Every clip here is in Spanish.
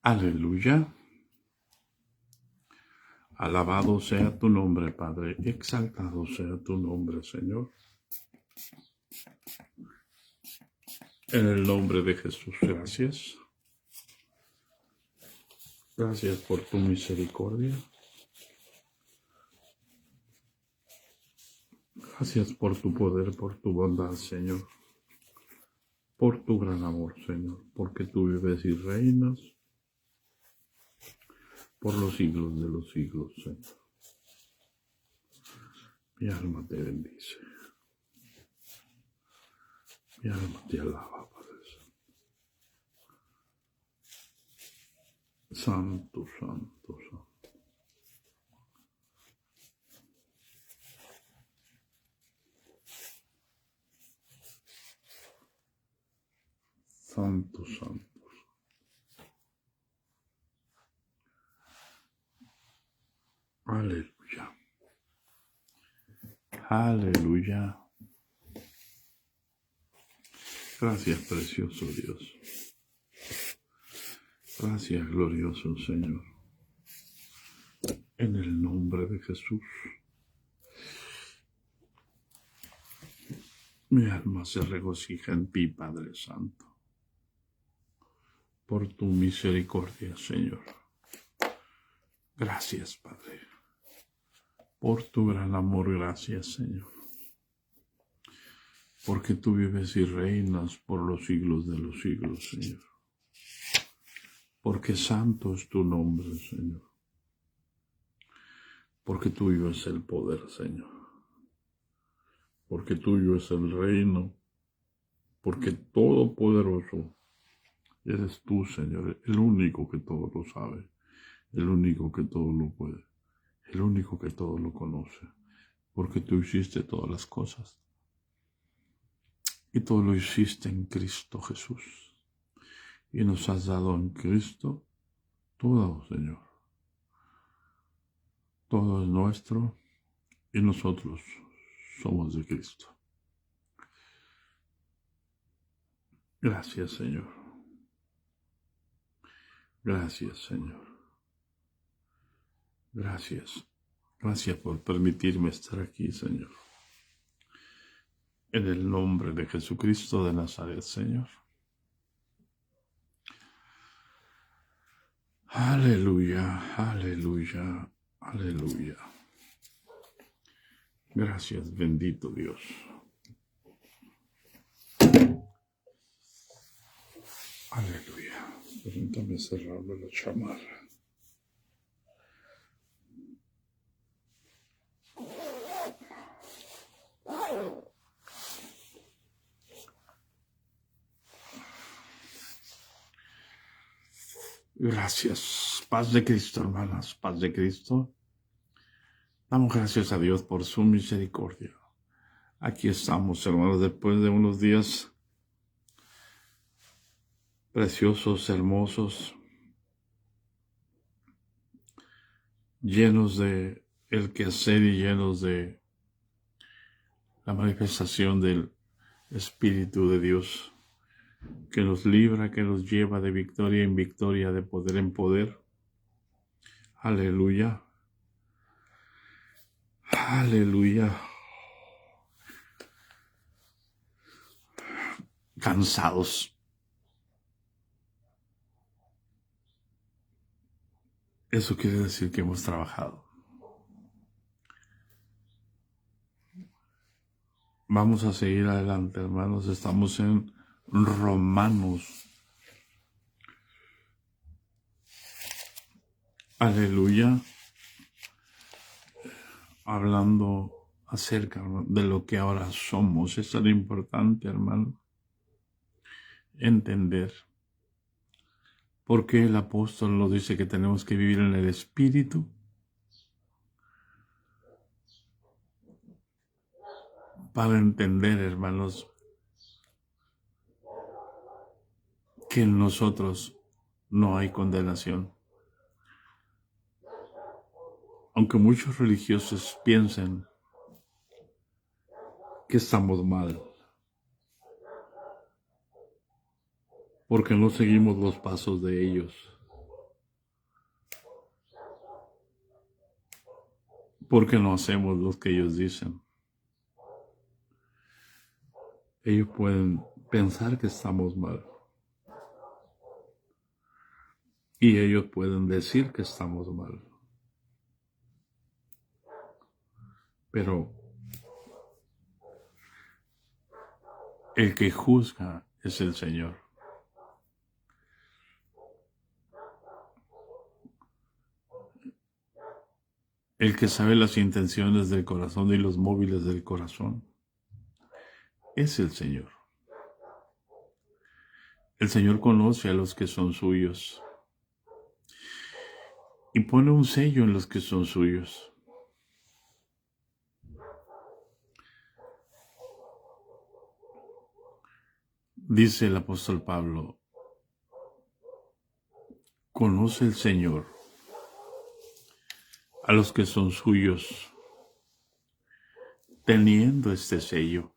Aleluya. Alabado sea tu nombre, Padre. Exaltado sea tu nombre, Señor. En el nombre de Jesús, gracias. Gracias por tu misericordia. Gracias por tu poder, por tu bondad, Señor. Por tu gran amor, Señor. Porque tú vives y reinas por los siglos de los siglos, Señor. Mi alma te bendice. Mi alma te alaba, Padre Santo. Santo, santo, santo. Santo, santo. Aleluya. Aleluya. Gracias, precioso Dios. Gracias, glorioso Señor. En el nombre de Jesús. Mi alma se regocija en ti, Padre Santo. Por tu misericordia, Señor. Gracias, Padre. Por tu gran amor, gracias, Señor. Porque tú vives y reinas por los siglos de los siglos, Señor. Porque santo es tu nombre, Señor. Porque tuyo es el poder, Señor. Porque tuyo es el reino. Porque todopoderoso eres tú, Señor, el único que todo lo sabe, el único que todo lo puede, el único que todo lo conoce. Porque tú hiciste todas las cosas. Y todo lo hiciste en Cristo Jesús. Y nos has dado en Cristo todo, Señor. Todo es nuestro y nosotros somos de Cristo. Gracias, Señor. Gracias, Señor. Gracias. Gracias por permitirme estar aquí, Señor. En el nombre de Jesucristo de Nazaret, Señor. Aleluya, aleluya, aleluya. Gracias, bendito Dios. Aleluya. Permítame cerrarme la chamarra. Gracias. Paz de Cristo, hermanas. Paz de Cristo. Damos gracias a Dios por su misericordia. Aquí estamos, hermanos, después de unos días preciosos, hermosos, llenos de el quehacer y llenos de la manifestación del Espíritu de Dios, que nos libra, que nos lleva de victoria en victoria, de poder en poder. Aleluya. Aleluya. Cansados. Eso quiere decir que hemos trabajado. Vamos a seguir adelante, hermanos. Estamos en Romanos. Aleluya. Hablando acerca de lo que ahora somos. Es tan importante, hermano, entender por qué el apóstol nos dice que tenemos que vivir en el Espíritu. Para entender, hermanos, que en nosotros no hay condenación. Aunque muchos religiosos piensen que estamos mal, porque no seguimos los pasos de ellos. porque no hacemos lo que ellos dicen. Ellos pueden pensar que estamos mal. Y ellos pueden decir que estamos mal. Pero el que juzga es el Señor. El que sabe las intenciones del corazón y los móviles del corazón es el Señor. El Señor conoce a los que son suyos y pone un sello en los que son suyos. Dice el apóstol Pablo, conoce el Señor a los que son suyos, teniendo este sello.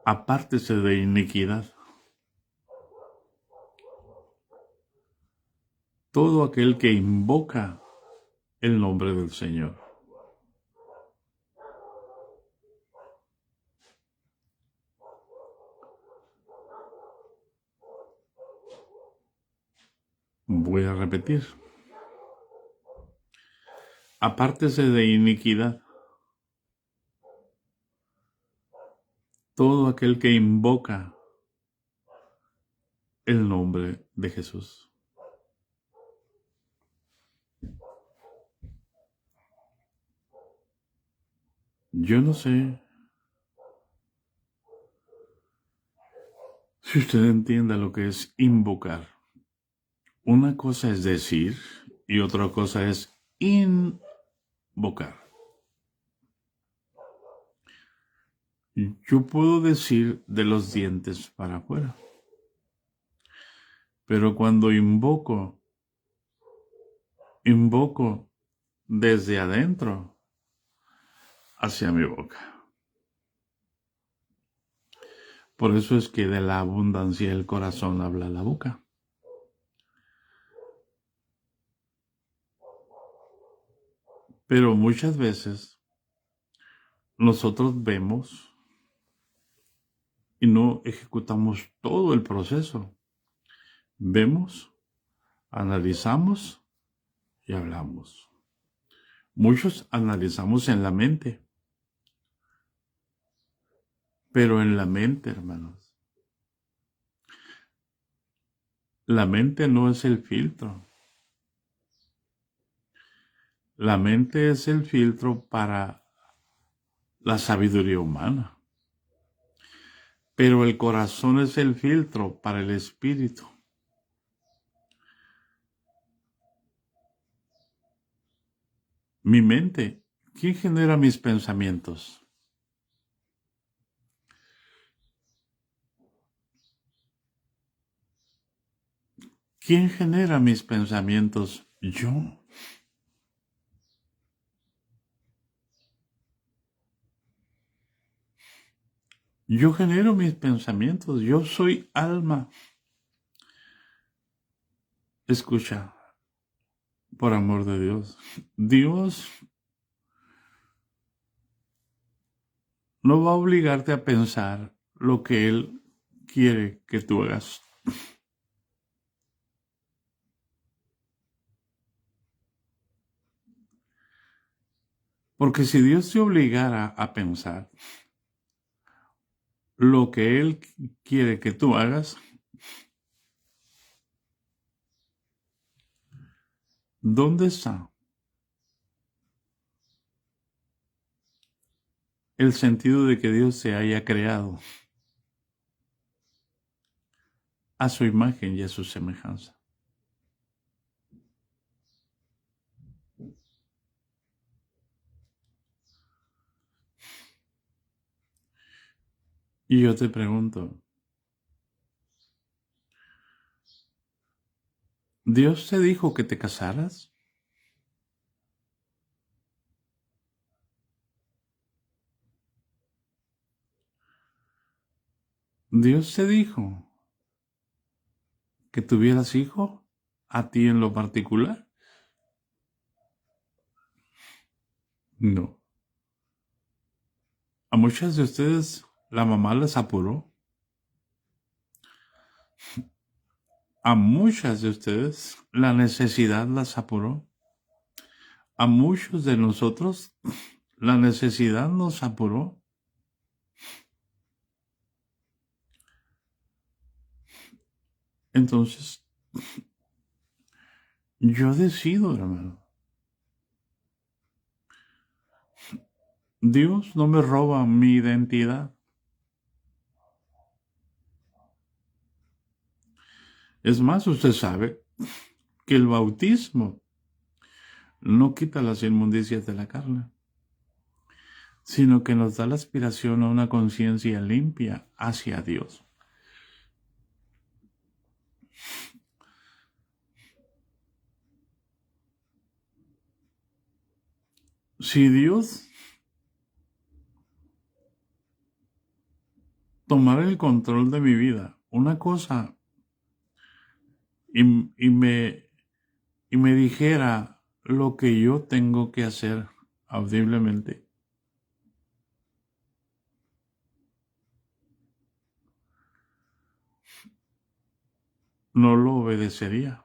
Apártese de iniquidad. Todo aquel que invoca el nombre del Señor. Voy a repetir. Apártese de iniquidad. Todo aquel que invoca el nombre de Jesús. Yo no sé si usted entienda lo que es invocar. Una cosa es decir y otra cosa es invocar. Yo puedo decir de los dientes para afuera, pero cuando invoco desde adentro hacia mi boca. Por eso es que de la abundancia del corazón habla la boca. Pero muchas veces nosotros vemos y no ejecutamos todo el proceso. Vemos, analizamos y hablamos. Muchos analizamos en la mente. Pero en la mente, hermanos, la mente no es el filtro. La mente es el filtro para la sabiduría humana. Pero el corazón es el filtro para el espíritu. Mi mente, ¿quién genera mis pensamientos? ¿Quién genera mis pensamientos? Yo. Yo genero mis pensamientos. Yo soy alma. Escucha, por amor de Dios. Dios no va a obligarte a pensar lo que Él quiere que tú hagas. Porque si Dios te obligara a pensar lo que Él quiere que tú hagas, ¿dónde está el sentido de que Dios se haya creado a su imagen y a su semejanza? Y yo te pregunto, ¿Dios te dijo que te casaras? ¿Dios te dijo que tuvieras hijo a ti en lo particular? No. A muchas de ustedes la mamá las apuró. A muchas de ustedes la necesidad las apuró. A muchos de nosotros la necesidad nos apuró. Entonces, yo decido, hermano. Dios no me roba mi identidad. Es más, usted sabe que el bautismo no quita las inmundicias de la carne, sino que nos da la aspiración a una conciencia limpia hacia Dios. Si Dios tomara el control de mi vida, una cosa, y me dijera lo que yo tengo que hacer audiblemente, no lo obedecería.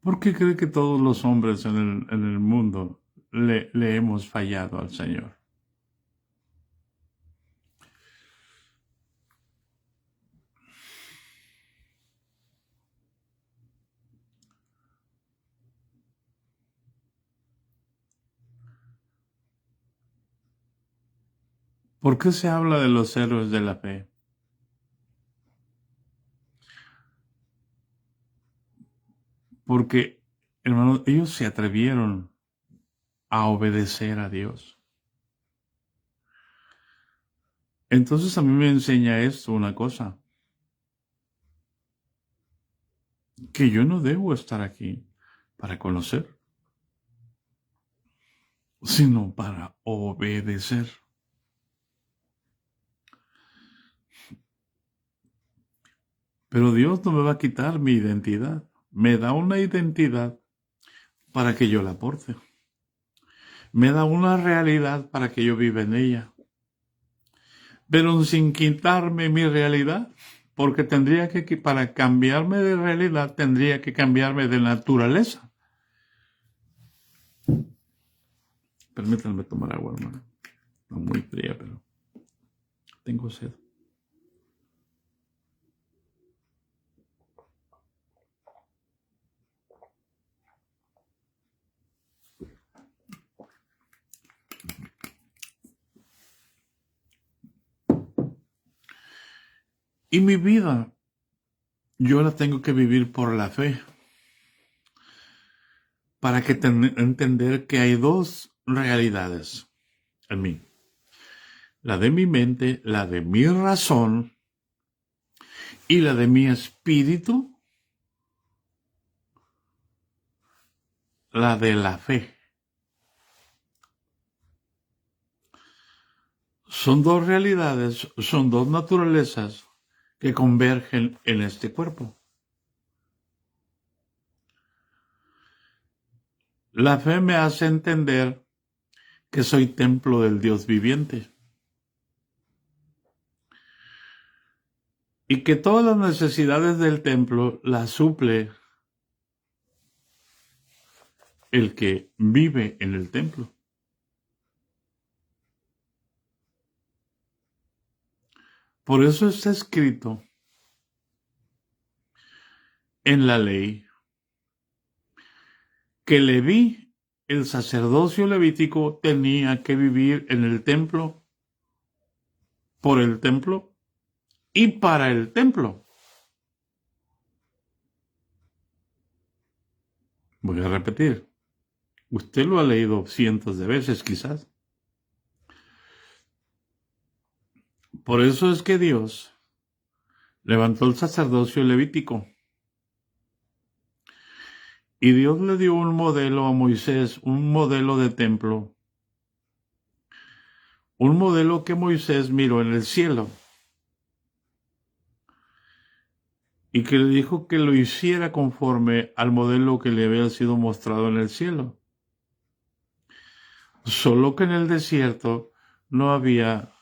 ¿Por qué cree que todos los hombres en el mundo le hemos fallado al Señor? ¿Por qué se habla de los héroes de la fe? Porque, hermanos, ellos se atrevieron a obedecer a Dios. Entonces a mí me enseña esto una cosa, que yo no debo estar aquí para conocer, sino para obedecer. Pero Dios no me va a quitar mi identidad. Me da una identidad para que yo la aporte. Me da una realidad para que yo viva en ella. Pero sin quitarme mi realidad, porque para cambiarme de realidad, tendría que cambiarme de naturaleza. Permítanme tomar agua, hermano. No muy fría, pero tengo sed. Y mi vida, yo la tengo que vivir por la fe, para que entender que hay dos realidades en mí. La de mi mente, la de mi razón y la de mi espíritu, la de la fe. Son dos realidades, son dos naturalezas que convergen en este cuerpo. La fe me hace entender que soy templo del Dios viviente y que todas las necesidades del templo las suple el que vive en el templo. Por eso está escrito en la ley que Leví, el sacerdocio levítico, tenía que vivir en el templo, por el templo y para el templo. Voy a repetir. Usted lo ha leído cientos de veces, quizás. Por eso es que Dios levantó el sacerdocio levítico. Y Dios le dio un modelo a Moisés, un modelo de templo. Un modelo que Moisés miró en el cielo. y que le dijo que lo hiciera conforme al modelo que le había sido mostrado en el cielo. Solo que en el desierto no había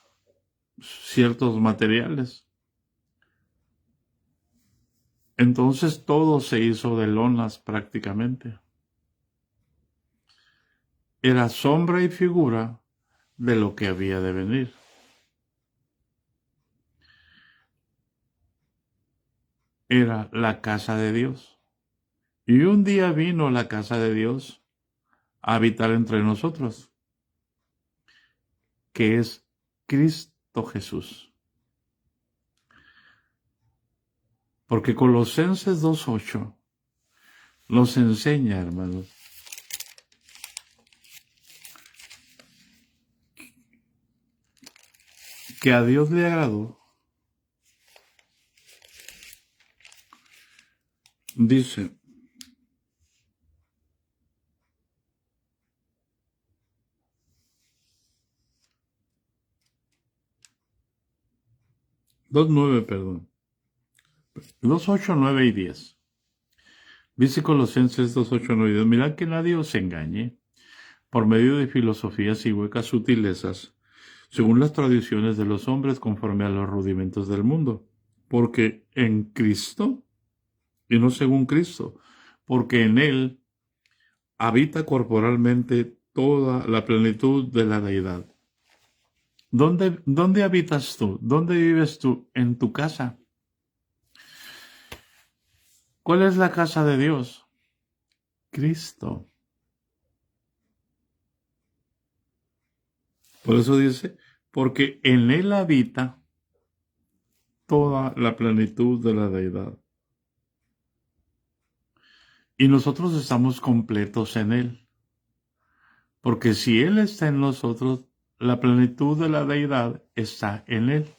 ciertos materiales. Entonces todo se hizo de lonas prácticamente. Era sombra y figura de lo que había de venir. Era la casa de Dios. Y un día vino la casa de Dios a habitar entre nosotros, que es Cristo Jesús. Porque Colosenses 2:8 nos enseña, hermanos, que a Dios le agradó. Dice, dos nueve, perdón, 2:8, 9 y 10. Dice Colosenses 2:8, 9 y 10, mirad que nadie os engañe por medio de filosofías y huecas sutilezas, según las tradiciones de los hombres conforme a los rudimentos del mundo, porque en Cristo, y no según Cristo, porque en Él habita corporalmente toda la plenitud de la deidad. ¿Dónde habitas tú? ¿Dónde vives tú? En tu casa. ¿Cuál es la casa de Dios? Cristo. Por eso dice, porque en Él habita toda la plenitud de la deidad. Y nosotros estamos completos en Él. Porque si Él está en nosotros, la plenitud de la deidad está en Él.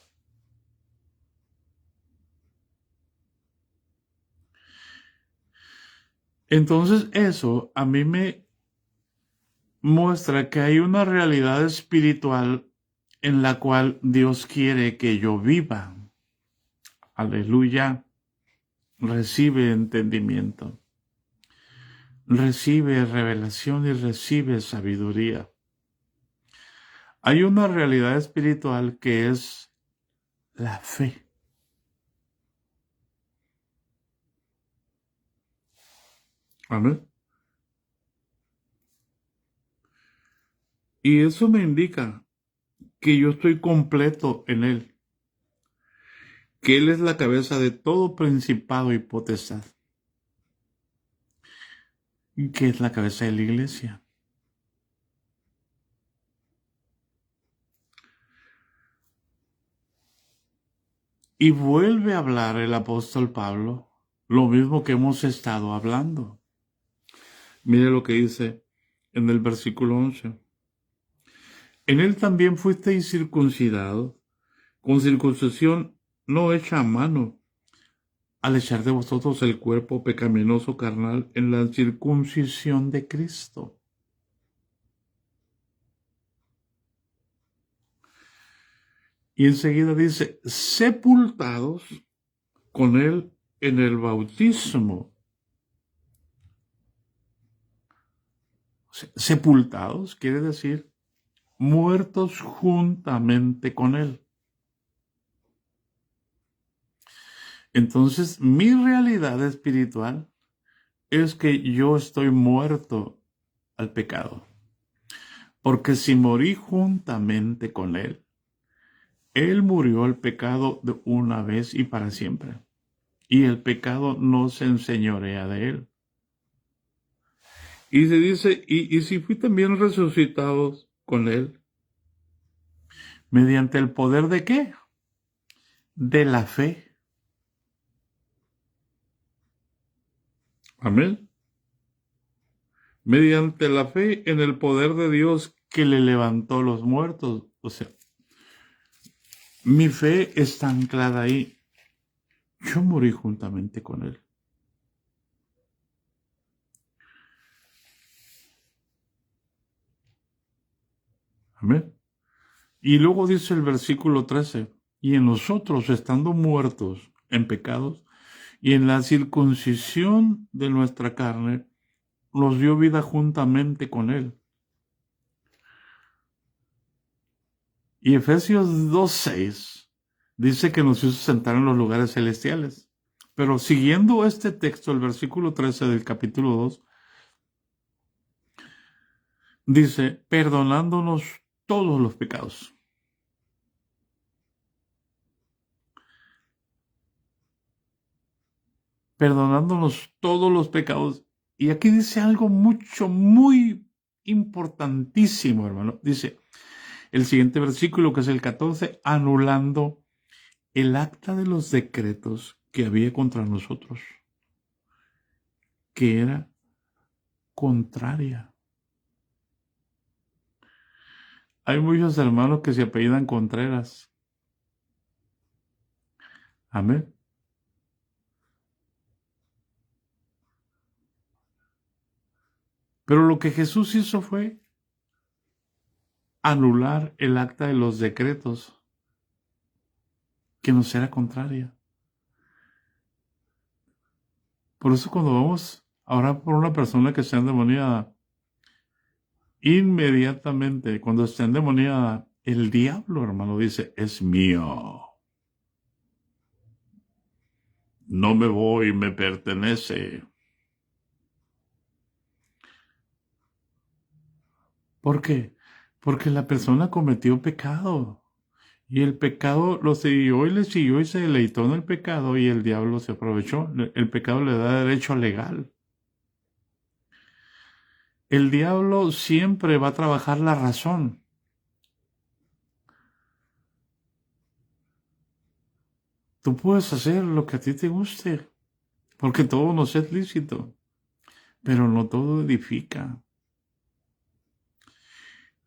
Entonces eso a mí me muestra que hay una realidad espiritual en la cual Dios quiere que yo viva. Aleluya. Recibe entendimiento. Recibe revelación y recibe sabiduría. Hay una realidad espiritual que es la fe. Amén. Y eso me indica que yo estoy completo en Él. Que Él es la cabeza de todo principado y potestad. Y que es la cabeza de la iglesia. Y vuelve a hablar el apóstol Pablo lo mismo que hemos estado hablando. Mire lo que dice en el versículo 11. En él también fuisteis circuncidados, con circuncisión no hecha a mano, al echar de vosotros el cuerpo pecaminoso carnal en la circuncisión de Cristo. Y enseguida dice, sepultados con él en el bautismo. Sepultados quiere decir muertos juntamente con él. Entonces, mi realidad espiritual es que yo estoy muerto al pecado. Porque si morí juntamente con él, él murió al pecado de una vez y para siempre. Y el pecado no se enseñorea de él. Y se dice, y si fui también resucitados con él, ¿mediante el poder de qué? De la fe. Amén. Mediante la fe en el poder de Dios que le levantó los muertos. O sea, mi fe está anclada ahí. Yo morí juntamente con él. Amén. Y luego dice el versículo 13, y en nosotros, estando muertos en pecados, y en la circuncisión de nuestra carne nos dio vida juntamente con Él. Y Efesios 2:6 dice que nos hizo sentar en los lugares celestiales. Pero siguiendo este texto, el versículo 13 del capítulo 2, dice, perdonándonos todos los pecados. Perdonándonos todos los pecados. Y aquí dice algo muy importantísimo, hermano. Dice el siguiente versículo, que es el 14, anulando el acta de los decretos que había contra nosotros, que era contraria. Hay muchos hermanos que se apellidan Contreras. Amén. Pero lo que Jesús hizo fue anular el acta de los decretos que nos era contraria. Por eso cuando vamos a orar por una persona que está endemoniada, inmediatamente cuando está endemoniada, el diablo, hermano, dice, es mío. No me voy, me pertenece. ¿Por qué? Porque la persona cometió pecado. Y el pecado lo siguió y le siguió y se deleitó en el pecado y el diablo se aprovechó. El pecado le da derecho legal. El diablo siempre va a trabajar la razón. Tú puedes hacer lo que a ti te guste, porque todo nos es lícito, pero no todo edifica.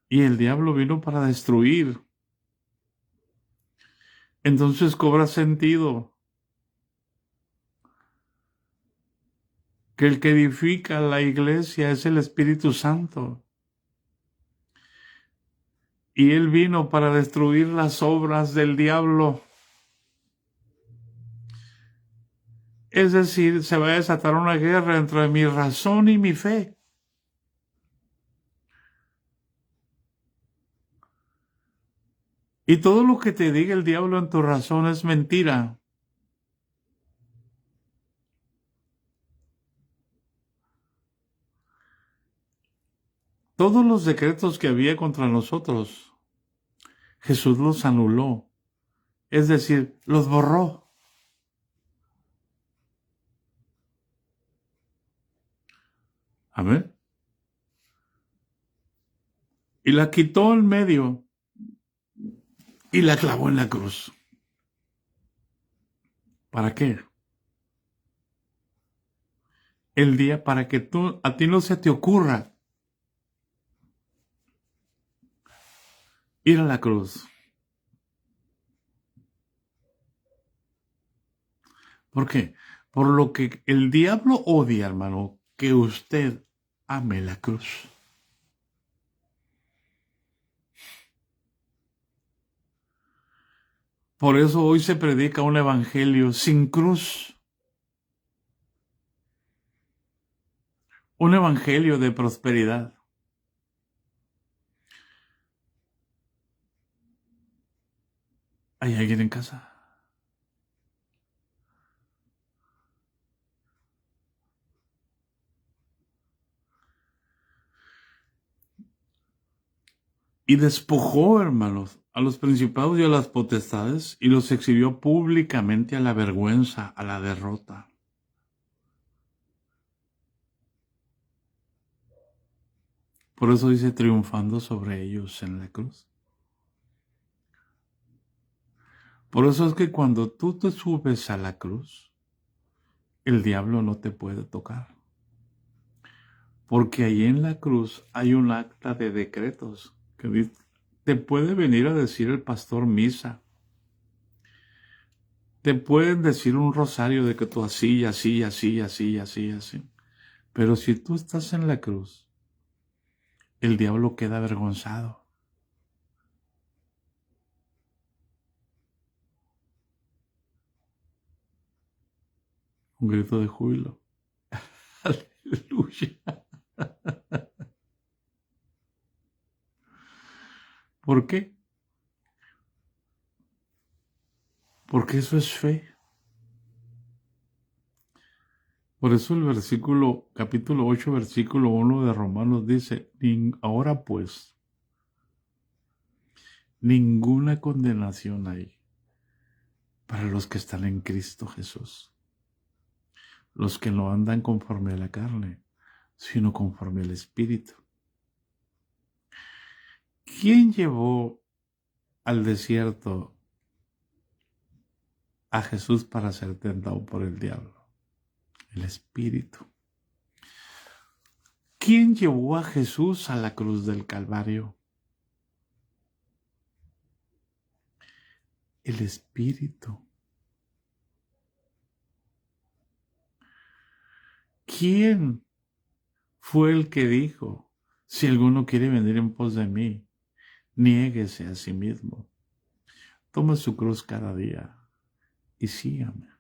Y el diablo vino para destruir. Entonces cobra sentido que el que edifica la iglesia es el Espíritu Santo. Y él vino para destruir las obras del diablo. Es decir, se va a desatar una guerra entre mi razón y mi fe. Y todo lo que te diga el diablo en tu razón es mentira. Todos los decretos que había contra nosotros, Jesús los anuló. Es decir, los borró. Amén. Y la quitó en medio y la clavó en la cruz. ¿Para qué? El día para que a ti no se te ocurra ir a la cruz. ¿Por qué? Por lo que el diablo odia, hermano, que usted ame la cruz. Por eso hoy se predica un evangelio sin cruz. Un evangelio de prosperidad. ¿Hay alguien en casa? Y despojó, hermanos, a los principados y a las potestades y los exhibió públicamente a la vergüenza, a la derrota. Por eso dice triunfando sobre ellos en la cruz. Por eso es que cuando tú te subes a la cruz, el diablo no te puede tocar. Porque ahí en la cruz hay un acta de decretos que te puede venir a decir el pastor misa. Te pueden decir un rosario de que tú así, así, así, así, así, así. Pero si tú estás en la cruz, el diablo queda avergonzado. Un grito de júbilo. Aleluya. ¿Por qué? Porque eso es fe. Por eso el capítulo 8, versículo 1 de Romanos dice, ahora pues, ninguna condenación hay para los que están en Cristo Jesús, los que no andan conforme a la carne, sino conforme al Espíritu. ¿Quién llevó al desierto a Jesús para ser tentado por el diablo? El Espíritu. ¿Quién llevó a Jesús a la cruz del Calvario? El Espíritu. ¿Quién fue el que dijo, si alguno quiere venir en pos de mí, niéguese a sí mismo, tome su cruz cada día y sígame?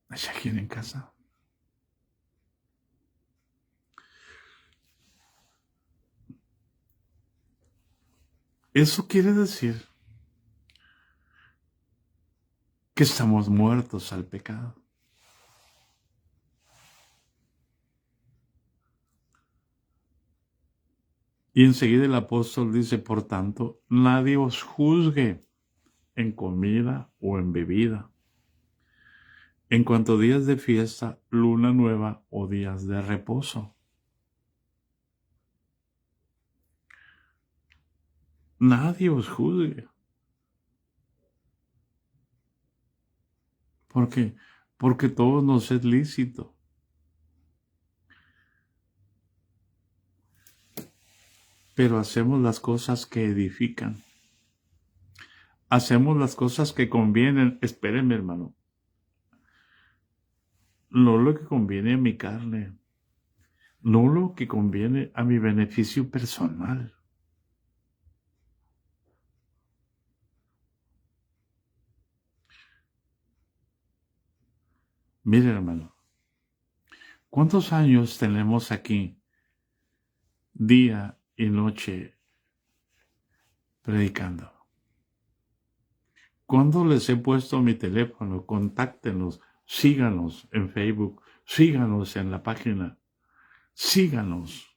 ¿Hay alguien en casa? Eso quiere decir que estamos muertos al pecado. Y enseguida el apóstol dice, por tanto, nadie os juzgue en comida o en bebida, en cuanto a días de fiesta, luna nueva o días de reposo. Nadie os juzgue. ¿Por qué? Porque todo nos es lícito. Pero hacemos las cosas que edifican. Hacemos las cosas que convienen. Espérenme, hermano. No lo que conviene a mi carne. No lo que conviene a mi beneficio personal. Mire, hermano. ¿Cuántos años tenemos aquí, día y noche, predicando? ¿Cuándo les he puesto mi teléfono? Contáctenos, síganos en Facebook, síganos en la página, síganos.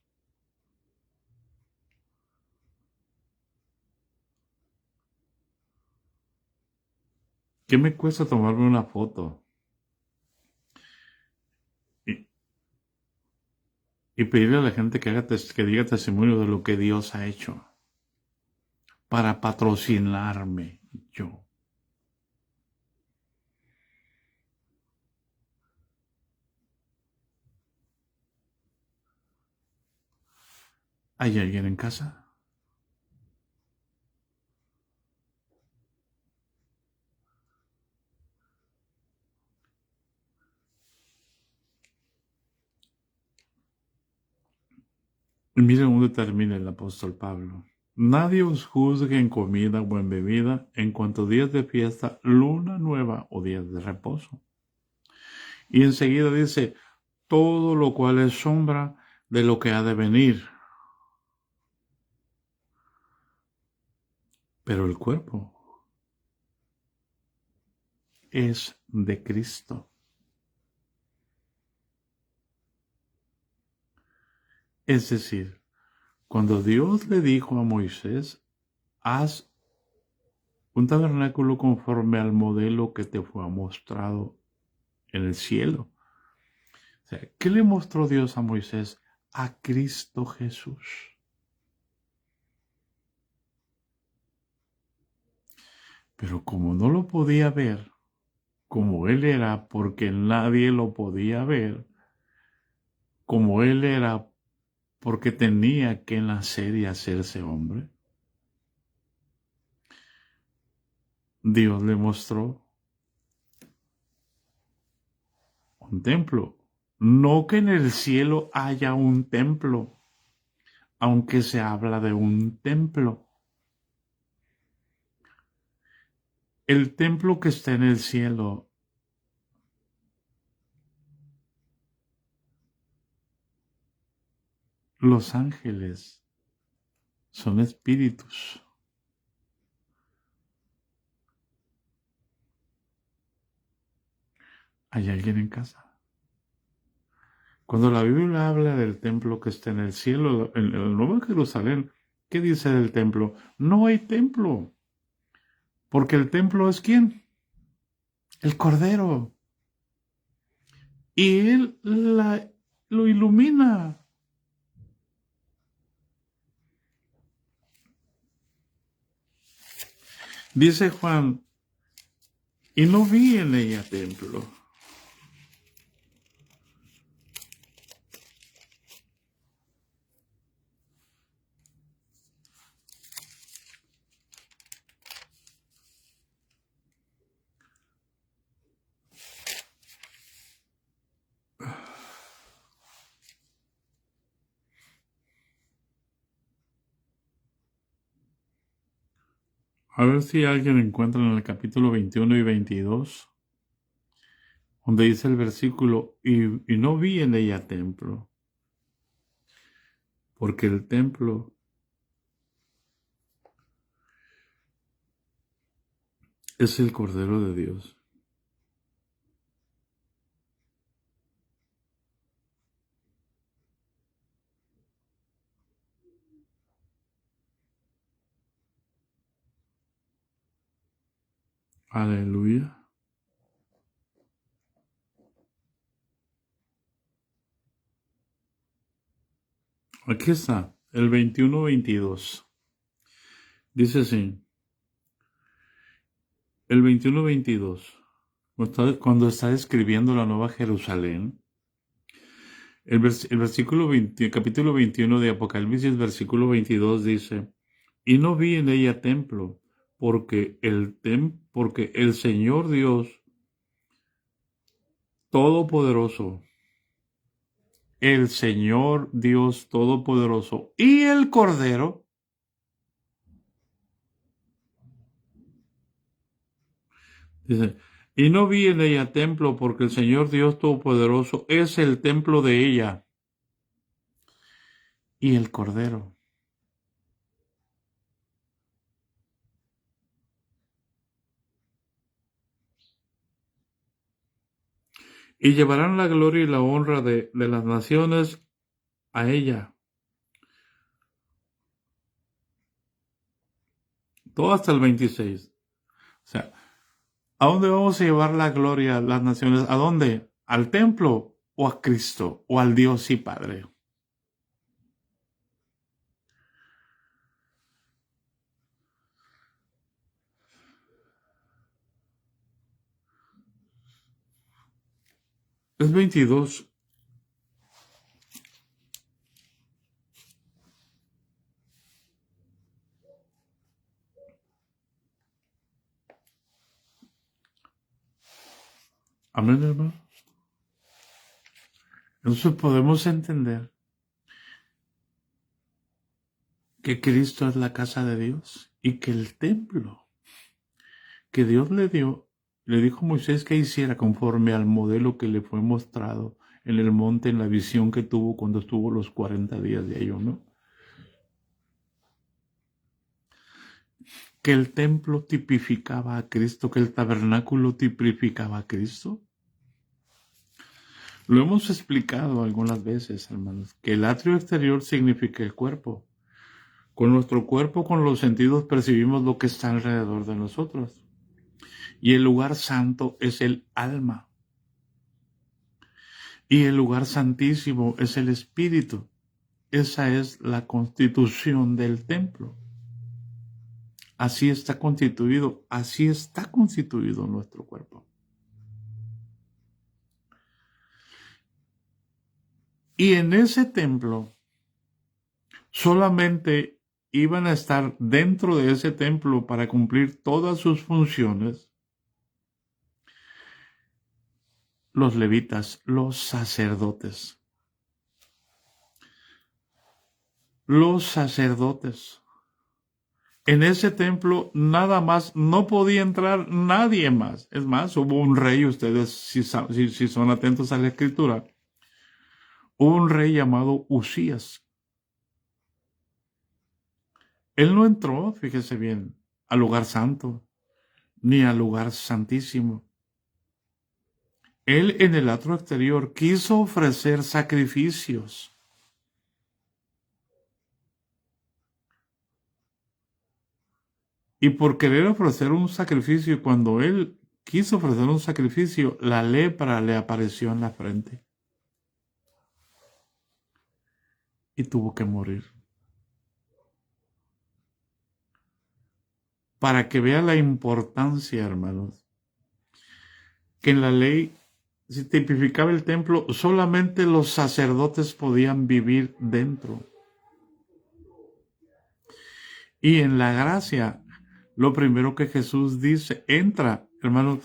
¿Qué me cuesta tomarme una foto y pedirle a la gente que diga testimonio de lo que Dios ha hecho para patrocinarme yo? ¿Hay alguien en casa? Y miren dónde termina el apóstol Pablo. Nadie os juzgue en comida o en bebida, en cuanto a días de fiesta, luna nueva o días de reposo. Y enseguida dice, todo lo cual es sombra de lo que ha de venir. Pero el cuerpo es de Cristo. Es decir, cuando Dios le dijo a Moisés, haz un tabernáculo conforme al modelo que te fue mostrado en el cielo. O sea, ¿qué le mostró Dios a Moisés? A Cristo Jesús. Pero como no lo podía ver, como Él era, porque nadie lo podía ver, como Él era, porque tenía que nacer y hacerse hombre, Dios le mostró un templo. No que en el cielo haya un templo, aunque se habla de un templo. El templo que está en el cielo, los ángeles son espíritus. ¿Hay alguien en casa? Cuando la Biblia habla del templo que está en el cielo, en el Nuevo Jerusalén, ¿qué dice del templo? No hay templo, porque el templo es ¿quién? El Cordero. Y Él lo ilumina. Dice Juan, y no vi en ella templo. A ver si alguien encuentra en el capítulo 21 y 22, donde dice el versículo, y no vi en ella templo, porque el templo es el Cordero de Dios. Aleluya. Aquí está, el 21-22. Dice así, el 21-22, cuando está escribiendo la Nueva Jerusalén, el versículo 20, capítulo 21 de Apocalipsis, versículo 22 dice, y no vi en ella templo, porque el Señor Dios Todopoderoso, el Señor Dios Todopoderoso y el Cordero, dice, y no vi en ella templo, porque el Señor Dios Todopoderoso es el templo de ella y el Cordero. Y llevarán la gloria y la honra de las naciones a ella. Todo hasta el 26. O sea, ¿a dónde vamos a llevar la gloria las naciones? ¿A dónde? ¿Al templo o a Cristo o al Dios y Padre? Es 22. Amén, hermano. Entonces podemos entender que Cristo es la casa de Dios y que el templo que Dios le dijo a Moisés que hiciera conforme al modelo que le fue mostrado en el monte, en la visión que tuvo cuando estuvo los 40 días de ayuno. Que el templo tipificaba a Cristo, que el tabernáculo tipificaba a Cristo. Lo hemos explicado algunas veces, hermanos, que el atrio exterior significa el cuerpo. Con nuestro cuerpo, con los sentidos, percibimos lo que está alrededor de nosotros. Y el lugar santo es el alma. Y el lugar santísimo es el espíritu. Esa es la constitución del templo. Así está constituido nuestro cuerpo. Y en ese templo solamente iban a estar dentro de ese templo para cumplir todas sus funciones los levitas, los sacerdotes. Los sacerdotes. En ese templo nada más, no podía entrar nadie más. Es más, hubo un rey, ustedes si son atentos a la escritura, hubo un rey llamado Usías. Él no entró, fíjese bien, al lugar santo, ni al lugar santísimo. Él en el atrio exterior quiso ofrecer sacrificios. Y por querer ofrecer un sacrificio, cuando él quiso ofrecer un sacrificio, la lepra le apareció en la frente. Y tuvo que morir. Para que vea la importancia, hermanos, que en la ley se tipificaba el templo, solamente los sacerdotes podían vivir dentro. Y en la gracia, lo primero que Jesús dice, entra, hermanos,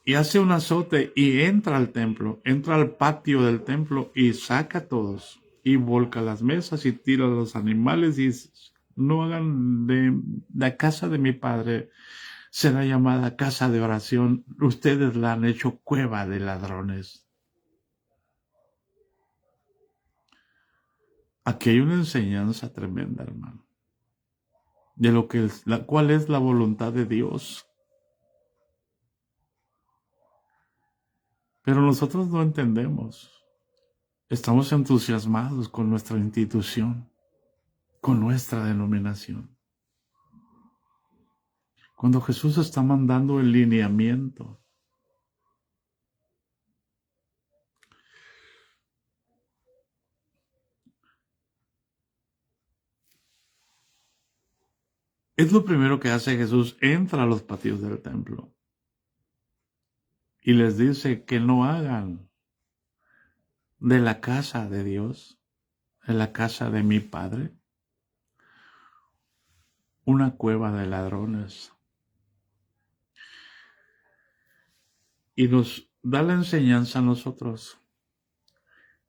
y hace un azote y entra al templo, entra al patio del templo y saca a todos y volca las mesas y tira a los animales y dice, no hagan de la casa de mi padre, será llamada casa de oración, ustedes la han hecho cueva de ladrones. Aquí hay una enseñanza tremenda, hermano, de lo que es, cuál es la voluntad de Dios. Pero nosotros no entendemos. Estamos entusiasmados con nuestra institución, con nuestra denominación. Cuando Jesús está mandando el lineamiento, es lo primero que hace Jesús, entra a los patios del templo y les dice que no hagan de la casa de Dios, de la casa de mi Padre, una cueva de ladrones. Y nos da la enseñanza a nosotros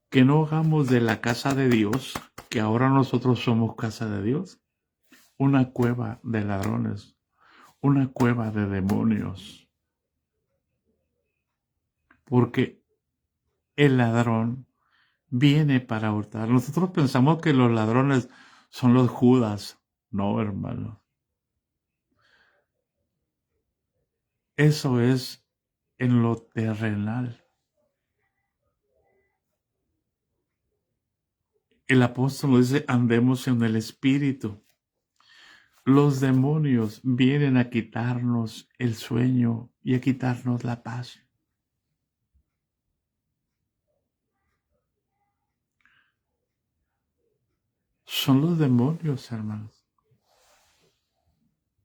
que no hagamos de la casa de Dios, que ahora nosotros somos casa de Dios, una cueva de ladrones, una cueva de demonios. Porque el ladrón viene para hurtar. Nosotros pensamos que los ladrones son los Judas. No, hermano. Eso es en lo terrenal. El apóstol nos dice, andemos en el Espíritu. Los demonios vienen a quitarnos el sueño y a quitarnos la paz. Son los demonios, hermanos.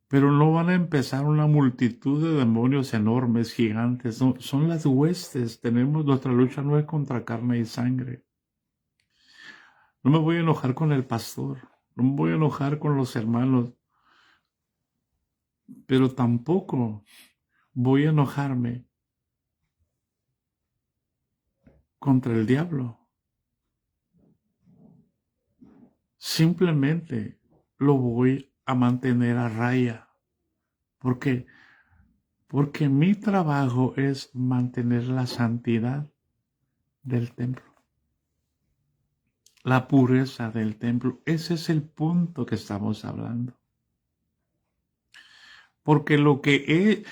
Pero no van a empezar una multitud de demonios enormes, gigantes. No, son las huestes. Nuestra lucha no es contra carne y sangre. No me voy a enojar con el pastor. No me voy a enojar con los hermanos. Pero tampoco voy a enojarme contra el diablo. Simplemente lo voy a mantener a raya. ¿Por qué? Porque mi trabajo es mantener la santidad del templo. La pureza del templo. Ese es el punto que estamos hablando. Porque lo que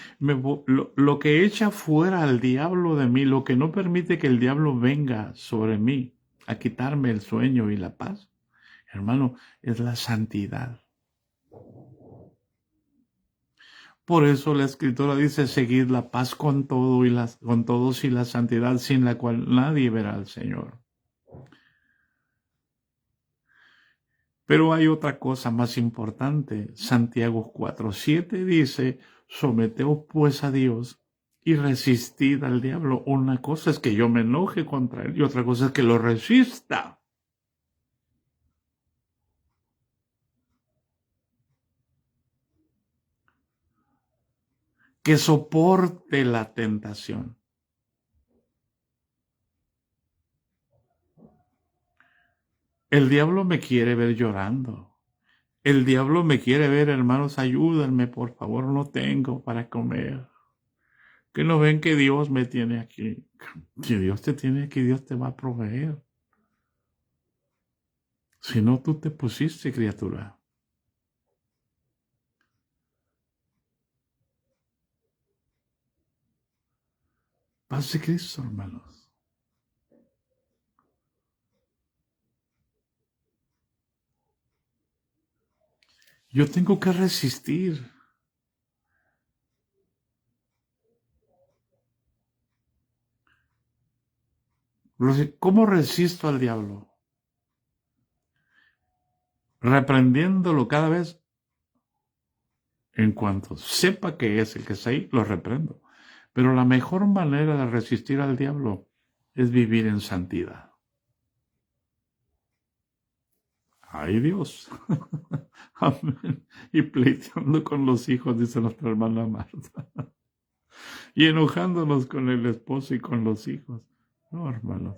echa fuera al diablo de mí, lo que no permite que el diablo venga sobre mí a quitarme el sueño y la paz, hermano, es la santidad. Por eso la Escritura dice, seguid la paz con todos y la santidad sin la cual nadie verá al Señor. Pero hay otra cosa más importante. Santiago 4:7 dice, someteos pues a Dios y resistid al diablo. Una cosa es que yo me enoje contra él y otra cosa es que lo resista. Que soporte la tentación. El diablo me quiere ver llorando. El diablo me quiere ver, hermanos, ayúdenme, por favor, no tengo para comer. Que no ven que Dios me tiene aquí. Si Dios te tiene aquí, Dios te va a proveer. Si no, tú te pusiste, criatura. Paz de Cristo, hermanos. Yo tengo que resistir. ¿Cómo resisto al diablo? Reprendiéndolo cada vez. En cuanto sepa que es el que está ahí, lo reprendo. Pero la mejor manera de resistir al diablo es vivir en santidad. ¡Ay, Dios! Amén. Y pleiteando con los hijos, dice nuestra hermana Marta. Y enojándonos con el esposo y con los hijos. No, hermanos.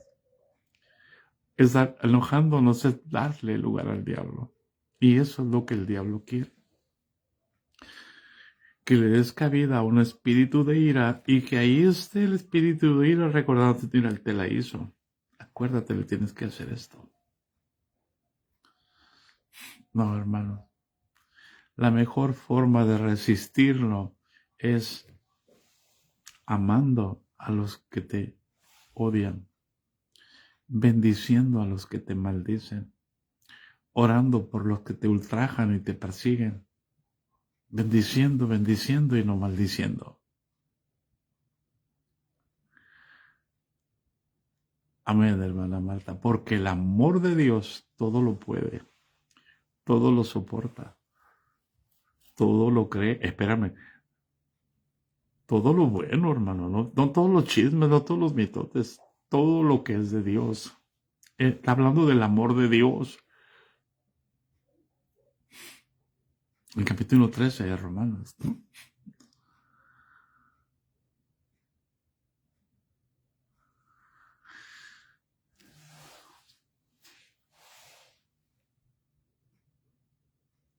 Enojándonos es darle lugar al diablo. Y eso es lo que el diablo quiere. Que le des cabida a un espíritu de ira y que ahí esté el espíritu de ira recordándote, mira, él te la hizo. Acuérdate, le tienes que hacer esto. No, hermanos. La mejor forma de resistirlo es amando a los que te odian, bendiciendo a los que te maldicen, orando por los que te ultrajan y te persiguen, bendiciendo, bendiciendo y no maldiciendo. Amén, hermana Marta, porque el amor de Dios todo lo puede, todo lo soporta, todo lo cree. Espérame, todo lo bueno, hermano, no todos los chismes, no todos los mitotes, todo lo que es de Dios. Está hablando del amor de Dios. El capítulo 13 de Romanos.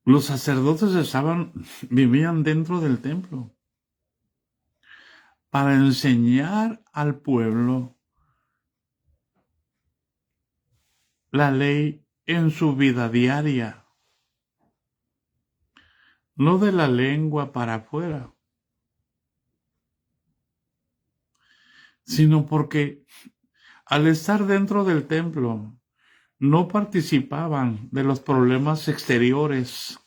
Los sacerdotes vivían dentro del templo para enseñar al pueblo la ley en su vida diaria, no de la lengua para afuera, sino porque al estar dentro del templo no participaban de los problemas exteriores.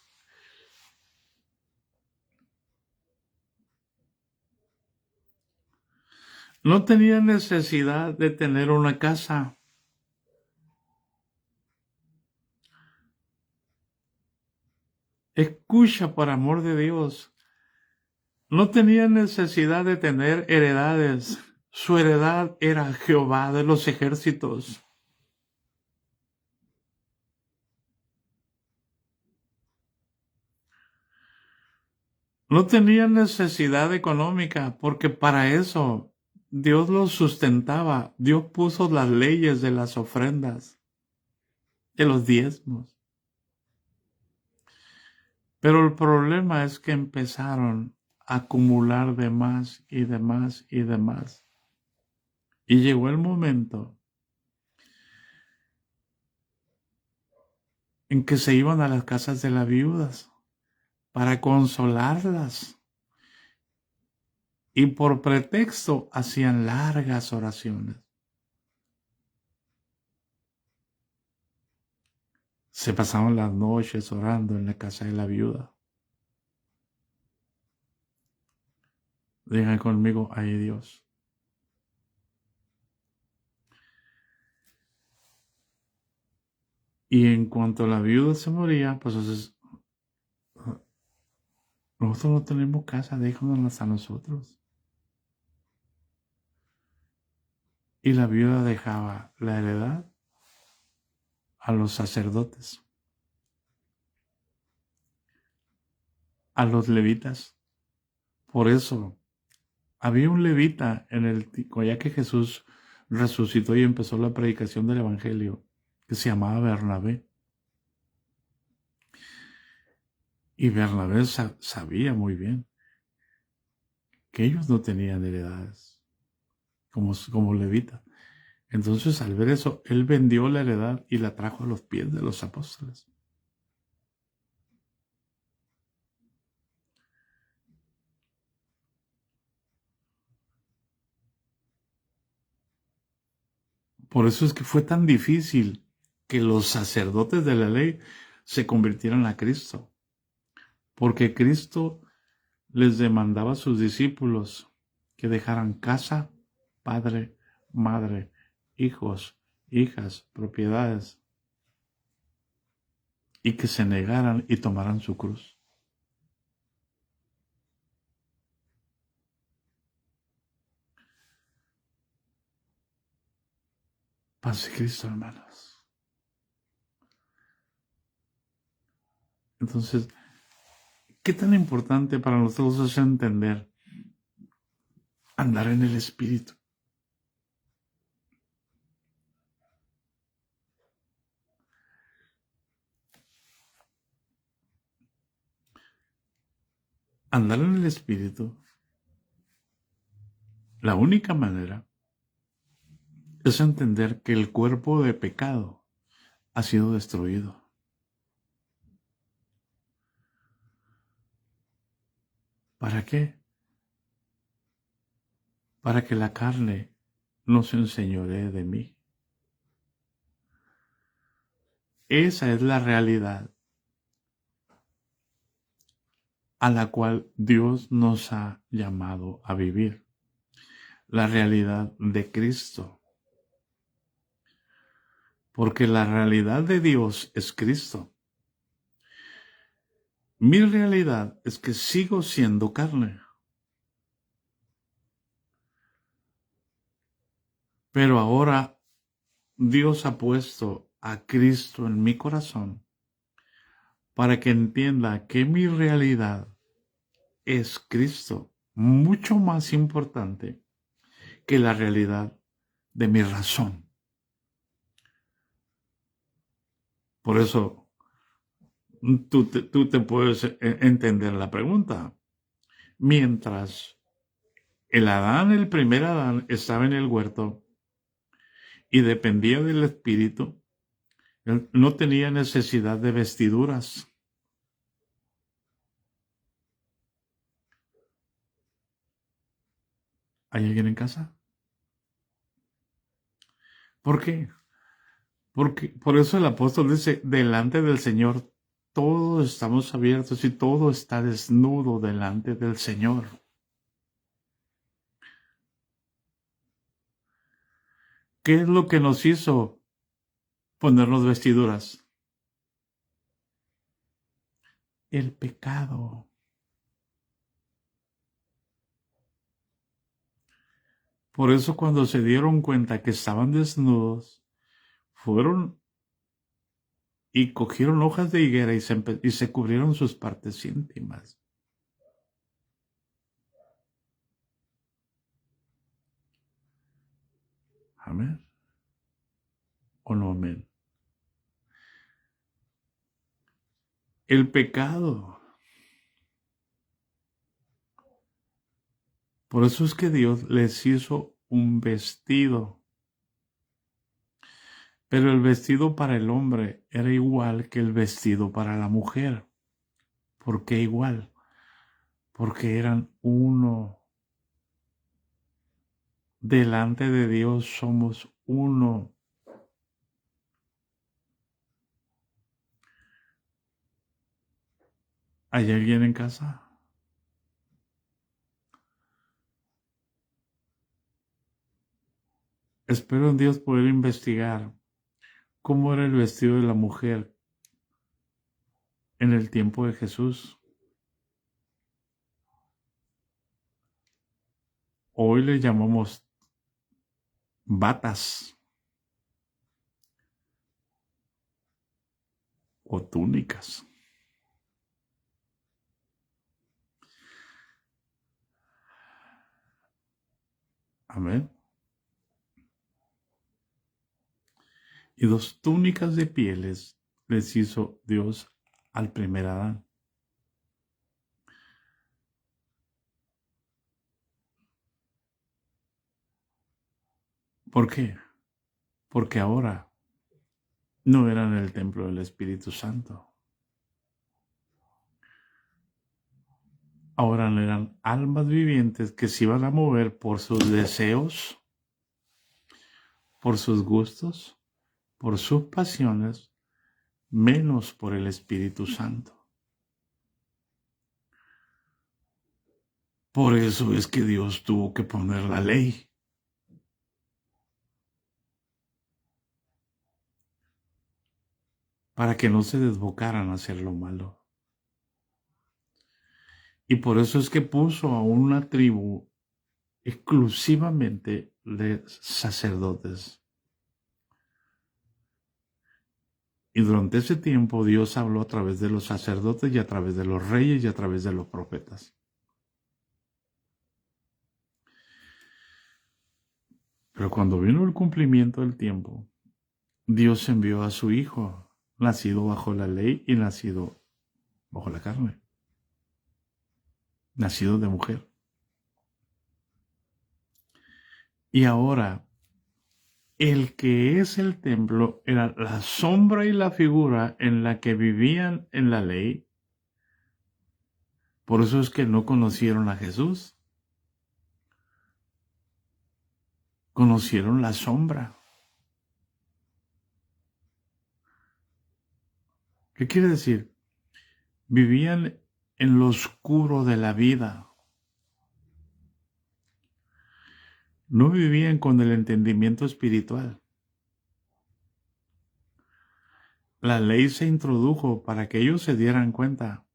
No tenían necesidad de tener una casa. Escucha, por amor de Dios. No tenían necesidad de tener heredades. Su heredad era Jehová de los ejércitos. No tenían necesidad económica, porque para eso Dios los sustentaba. Dios puso las leyes de las ofrendas, de los diezmos. Pero el problema es que empezaron a acumular de más y de más y de más. Y llegó el momento en que se iban a las casas de las viudas para consolarlas. Y por pretexto hacían largas oraciones. Se pasaban las noches orando en la casa de la viuda. Digan conmigo, ay Dios. Y en cuanto la viuda se moría, pues entonces, nosotros no tenemos casa, déjanos a nosotros. Y la viuda dejaba la heredad a los sacerdotes, a los levitas. Por eso, había un levita ya que Jesús resucitó y empezó la predicación del evangelio, que se llamaba Bernabé. Y Bernabé sabía muy bien que ellos no tenían heredades como levita. Entonces, al ver eso, él vendió la heredad y la trajo a los pies de los apóstoles. Por eso es que fue tan difícil que los sacerdotes de la ley se convirtieran a Cristo. Porque Cristo les demandaba a sus discípulos que dejaran casa, padre, madre, hijos, hijas, propiedades, y que se negaran y tomaran su cruz. Paz de Cristo, hermanos. Entonces, ¿qué tan importante para nosotros es entender andar en el Espíritu? Andar en el Espíritu, la única manera es entender que el cuerpo de pecado ha sido destruido. ¿Para qué? Para que la carne no se enseñoree de mí. Esa es la realidad a la cual Dios nos ha llamado a vivir. La realidad de Cristo. Porque la realidad de Dios es Cristo. Mi realidad es que sigo siendo carne. Pero ahora Dios ha puesto a Cristo en mi corazón para que entienda que mi realidad es Cristo, mucho más importante que la realidad de mi razón. Por eso tú te puedes entender la pregunta. Mientras el primer Adán, estaba en el huerto y dependía del Espíritu, él no tenía necesidad de vestiduras. ¿Hay alguien en casa? ¿Por qué? Porque por eso el apóstol dice, delante del Señor todos estamos abiertos y todo está desnudo delante del Señor. ¿Qué es lo que nos hizo ponernos vestiduras? El pecado. Por eso cuando se dieron cuenta que estaban desnudos, fueron y cogieron hojas de higuera y se cubrieron sus partes íntimas. Amén. ¿O no amén? El pecado. Por eso es que Dios les hizo un vestido. Pero el vestido para el hombre era igual que el vestido para la mujer. ¿Por qué igual? Porque eran uno. Delante de Dios somos uno. ¿Hay alguien en casa? Espero en Dios poder investigar cómo era el vestido de la mujer en el tiempo de Jesús. Hoy le llamamos batas o túnicas. Amén. Y 2 túnicas de pieles les hizo Dios al primer Adán. ¿Por qué? Porque ahora no eran el templo del Espíritu Santo. Ahora eran almas vivientes que se iban a mover por sus deseos, por sus gustos, por sus pasiones, menos por el Espíritu Santo. Por eso es que Dios tuvo que poner la ley. Para que no se desbocaran a hacer lo malo. Y por eso es que puso a una tribu exclusivamente de sacerdotes. Y durante ese tiempo Dios habló a través de los sacerdotes y a través de los reyes y a través de los profetas. Pero cuando vino el cumplimiento del tiempo, Dios envió a su Hijo, nacido bajo la ley y nacido bajo la carne, nacido de mujer. Y ahora, el que es el templo era la sombra y la figura en la que vivían en la ley. Por eso es que no conocieron a Jesús. Conocieron la sombra. ¿Qué quiere decir? Vivían en lo oscuro de la vida. No vivían con el entendimiento espiritual. La ley se introdujo para que ellos se dieran cuenta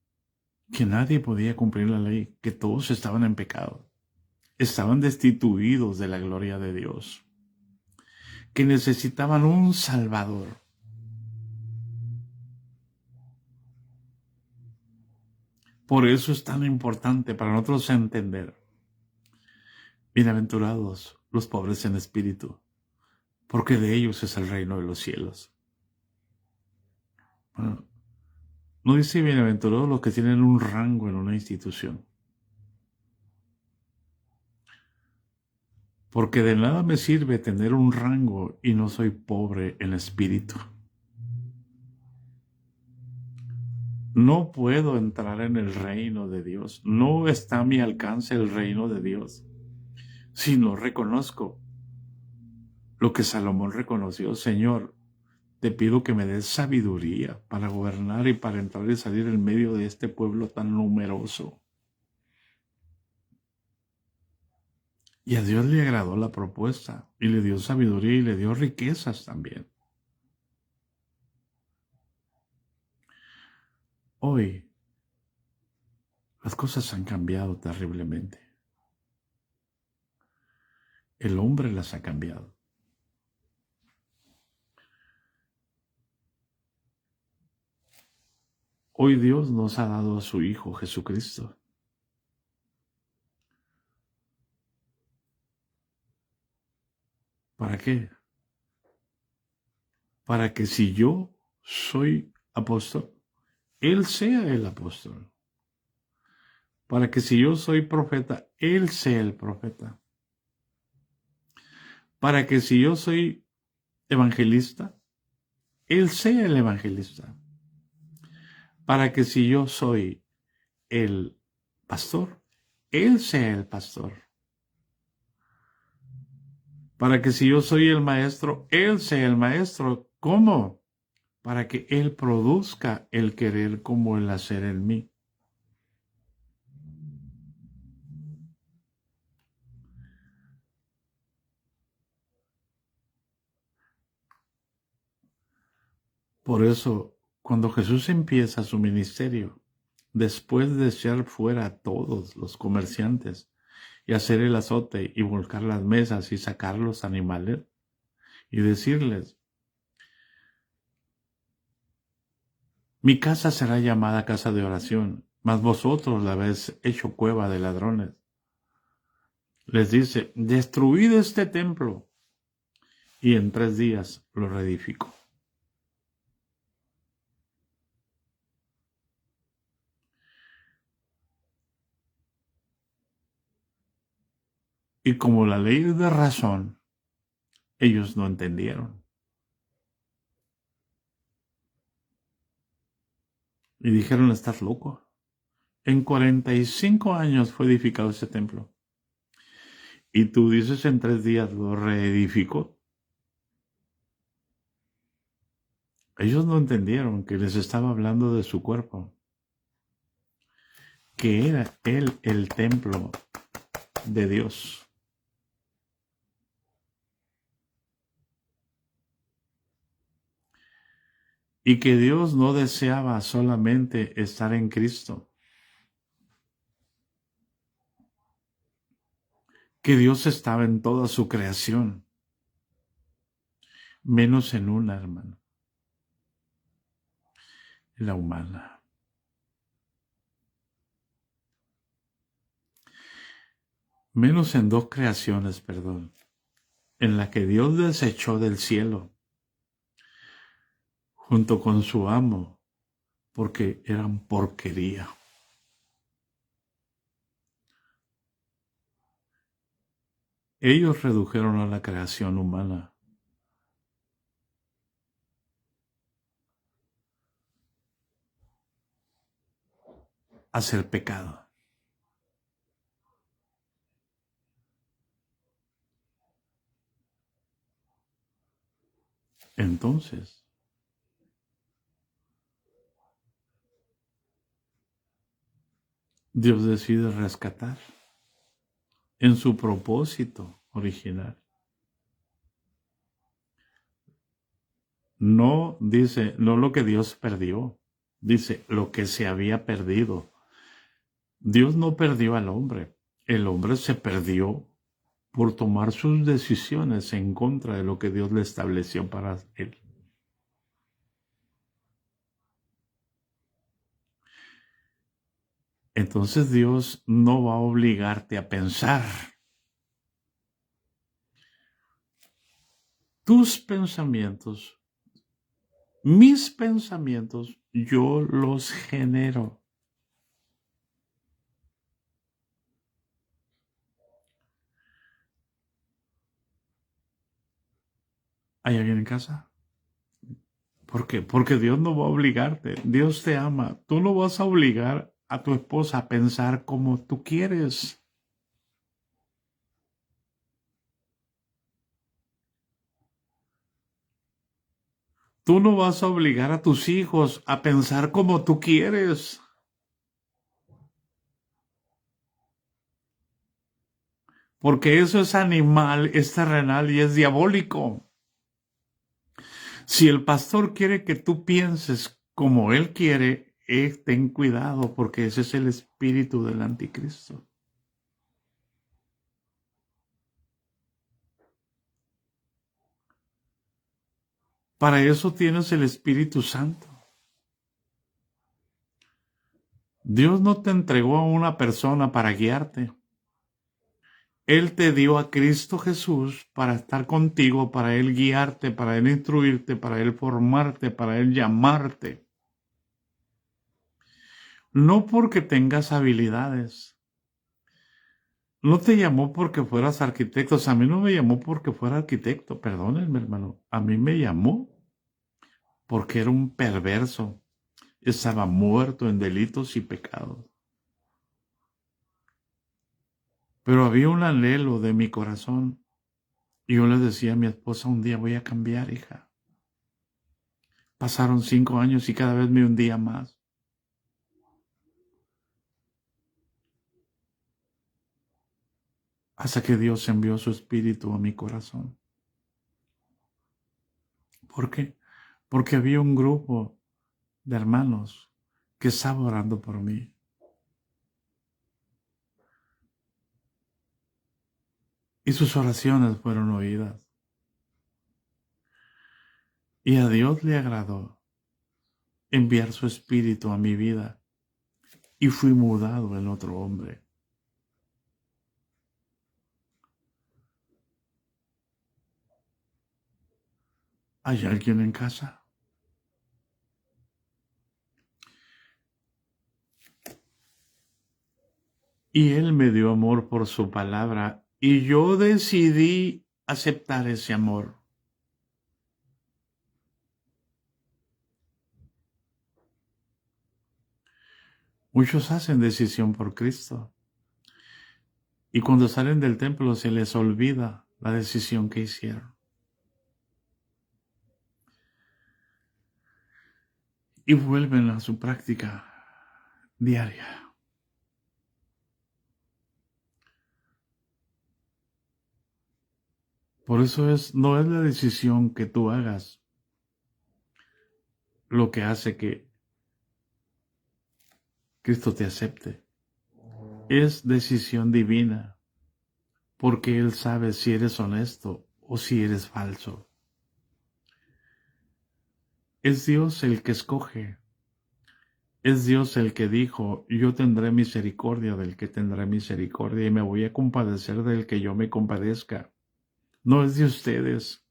que nadie podía cumplir la ley, que todos estaban en pecado. Estaban destituidos de la gloria de Dios, que necesitaban un Salvador. Por eso es tan importante para nosotros entender. Bienaventurados los pobres en espíritu, porque de ellos es el reino de los cielos. Bueno, no dice bienaventurados los que tienen un rango en una institución. Porque de nada me sirve tener un rango y no soy pobre en espíritu. No puedo entrar en el reino de Dios. No está a mi alcance el reino de Dios. Si no reconozco lo que Salomón reconoció: Señor, te pido que me des sabiduría para gobernar y para entrar y salir en medio de este pueblo tan numeroso. Y a Dios le agradó la propuesta y le dio sabiduría y le dio riquezas también. Hoy las cosas han cambiado terriblemente. El hombre las ha cambiado. Hoy Dios nos ha dado a su Hijo Jesucristo. ¿Para qué? Para que si yo soy apóstol, Él sea el apóstol. Para que si yo soy profeta, Él sea el profeta. Para que si yo soy evangelista, Él sea el evangelista. Para que si yo soy el pastor, Él sea el pastor. Para que si yo soy el maestro, Él sea el maestro. ¿Cómo? Para que Él produzca el querer como el hacer en mí. Por eso, cuando Jesús empieza su ministerio, después de echar fuera a todos los comerciantes y hacer el azote y volcar las mesas y sacar los animales y decirles: mi casa será llamada casa de oración, mas vosotros la habéis hecho cueva de ladrones. Les dice: destruid este templo y en 3 días lo reedifico. Y como la ley es de razón, Ellos no entendieron. Y dijeron, estás loco. En 45 años fue edificado ese templo. Y tú dices en 3 días lo reedificó. Ellos no entendieron que les estaba hablando de su cuerpo, que era él el templo de Dios. Y que Dios no deseaba solamente estar en Cristo. Que Dios estaba en toda su creación, menos en una, hermano, la humana. Menos en 2 creaciones, perdón, en la que Dios desechó del cielo, junto con su amo, porque eran porquería. Ellos redujeron a la creación humana a ser pecado. Entonces, Dios decide rescatar en su propósito original. No dice, no lo que Dios perdió, dice lo que se había perdido. Dios no perdió al hombre, el hombre se perdió por tomar sus decisiones en contra de lo que Dios le estableció para él. Entonces Dios no va a obligarte a pensar. Tus pensamientos, mis pensamientos, yo los genero. ¿Hay alguien en casa? ¿Por qué? Porque Dios no va a obligarte. Dios te ama. Tú no vas a obligar a tu esposa a pensar como tú quieres. Tú no vas a obligar a tus hijos a pensar como tú quieres. Porque eso es animal, es terrenal y es diabólico. Si el pastor quiere que tú pienses como él quiere, ten cuidado porque ese es el espíritu del anticristo. Para eso tienes el Espíritu Santo. Dios no te entregó a una persona para guiarte. Él te dio a Cristo Jesús para estar contigo, para Él guiarte, para Él instruirte, para Él formarte, para Él llamarte. No porque tengas habilidades. No te llamó porque fueras arquitecto. O sea, a mí no me llamó porque fuera arquitecto. Perdónenme, hermano. A mí me llamó porque era un perverso. Estaba muerto en delitos y pecados. Pero había un anhelo de mi corazón. Y yo le decía a mi esposa, un día voy a cambiar, hija. Pasaron 5 años y cada vez me hundía más. Hasta que Dios envió su espíritu a mi corazón. ¿Por qué? Porque había un grupo de hermanos que estaba orando por mí. Y sus oraciones fueron oídas. Y a Dios le agradó enviar su espíritu a mi vida. Y fui mudado en otro hombre. ¿Hay alguien en casa? Y Él me dio amor por su palabra. Y yo decidí aceptar ese amor. Muchos hacen decisión por Cristo y cuando salen del templo se les olvida la decisión que hicieron. Y vuelven a su práctica diaria. Por eso no es la decisión que tú hagas lo que hace que Cristo te acepte. Es decisión divina, porque Él sabe si eres honesto o si eres falso. Es Dios el que escoge. Es Dios el que dijo, yo tendré misericordia del que tendré misericordia y me voy a compadecer del que yo me compadezca. No es de ustedes.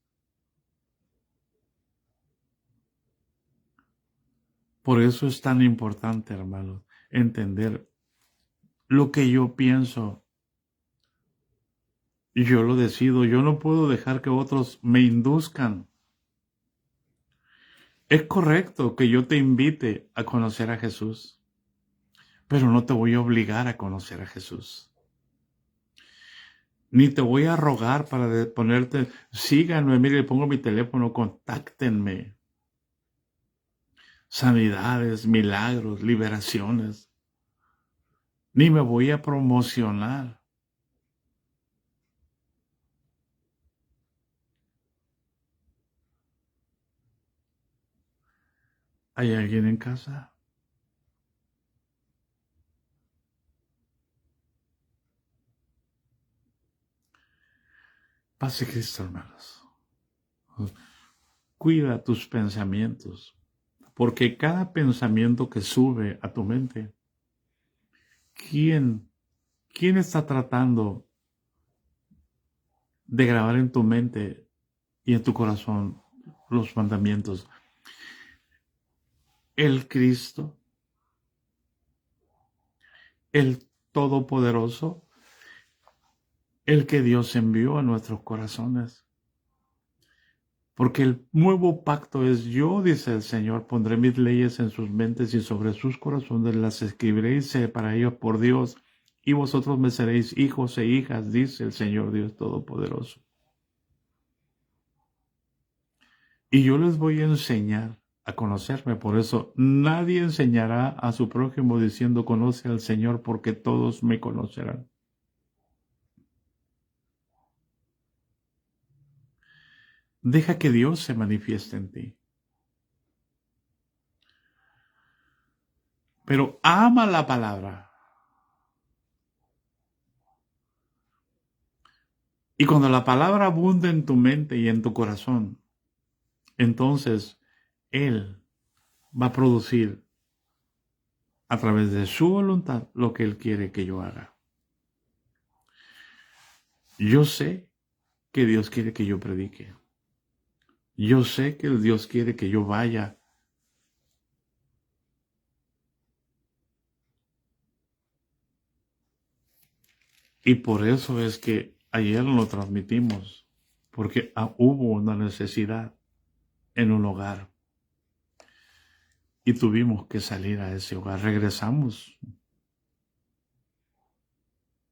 Por eso es tan importante, hermanos, entender lo que yo pienso. Yo lo decido. Yo no puedo dejar que otros me induzcan. Es correcto que yo te invite a conocer a Jesús, pero no te voy a obligar a conocer a Jesús. Ni te voy a rogar para ponerte, síganme, mire, pongo mi teléfono, contáctenme. Sanidades, milagros, liberaciones. Ni me voy a promocionar. ¿Hay alguien en casa? Paz de Cristo, hermanos. Cuida tus pensamientos, porque cada pensamiento que sube a tu mente, ¿quién está tratando de grabar en tu mente y en tu corazón los mandamientos? El Cristo, el Todopoderoso, el que Dios envió a nuestros corazones. Porque el nuevo pacto es yo, dice el Señor, pondré mis leyes en sus mentes y sobre sus corazones las escribiré y seré para ellos por Dios, y vosotros me seréis hijos e hijas, dice el Señor Dios Todopoderoso. Y yo les voy a enseñar a conocerme, por eso nadie enseñará a su prójimo diciendo conoce al Señor, porque todos me conocerán. Deja que Dios se manifieste en ti. Pero ama la palabra. Y cuando la palabra abunda en tu mente y en tu corazón, entonces Él va a producir a través de su voluntad lo que Él quiere que yo haga. Yo sé que Dios quiere que yo predique. Yo sé que Dios quiere que yo vaya. Y por eso es que ayer lo transmitimos, porque hubo una necesidad en un hogar. Y tuvimos que salir a ese hogar. Regresamos